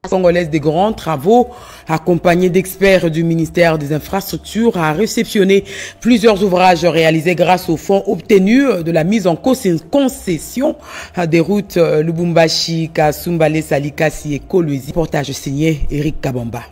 Congolaise des grands travaux, accompagnée d'experts du ministère des Infrastructures, a réceptionné plusieurs ouvrages réalisés grâce aux fonds obtenus de la mise en concession des routes Lubumbashi, Kasumbale, Salikasi et Kolwezi. Reportage signé Eric Kabamba.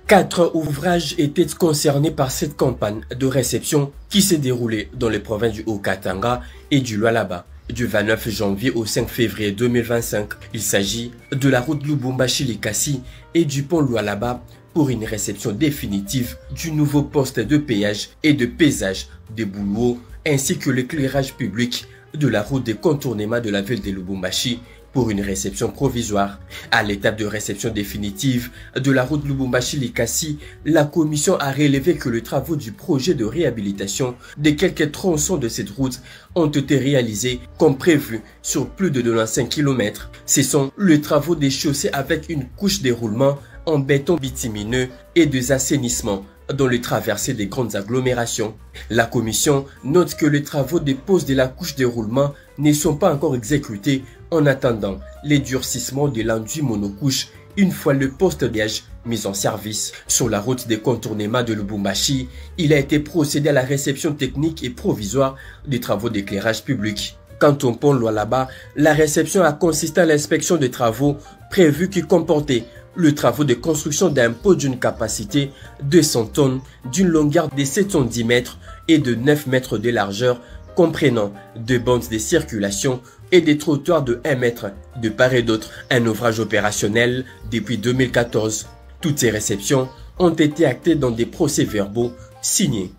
4 ouvrages étaient concernés par cette campagne de réception qui s'est déroulée dans les provinces du Haut-Katanga et du Lualaba du 29 janvier au 5 février 2025. Il s'agit de la route Lubumbashi-Likasi et du pont Lualaba pour une réception définitive du nouveau poste de péage et de paysage de Boulou ainsi que l'éclairage public de la route de contournement de la ville de Lubumbashi pour une réception provisoire. À l'étape de réception définitive de la route Lubumbashi-Likasi, la commission a relevé que les travaux du projet de réhabilitation de quelques tronçons de cette route ont été réalisés comme prévu sur plus de 95 km. Ce sont les travaux des chaussées avec une couche de roulement en béton bitumineux et des assainissements dans les traversées des grandes agglomérations. La commission note que les travaux de pose de la couche de roulement ne sont pas encore exécutés en attendant les durcissements de l'enduit monocouche une fois le poste de péage mis en service. Sur la route des contournements de Lubumbashi, il a été procédé à la réception technique et provisoire des travaux d'éclairage public. Quant au pont Lualaba, la réception a consisté à l'inspection des travaux prévus qui comportaient le travaux de construction d'un pont d'une capacité de 100 tonnes, d'une longueur de 710 mètres et de 9 mètres de largeur, comprenant 2 bandes de circulation et des trottoirs de 1 mètre de part et d'autre. Un ouvrage opérationnel depuis 2014. Toutes ces réceptions ont été actées dans des procès-verbaux signés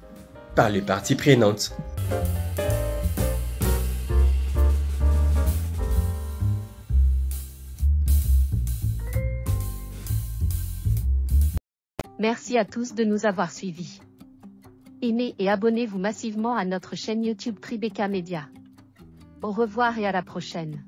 par les parties prenantes. Merci à tous de nous avoir suivis. Aimez et abonnez-vous massivement à notre chaîne YouTube Tribeca Media. Au revoir et à la prochaine.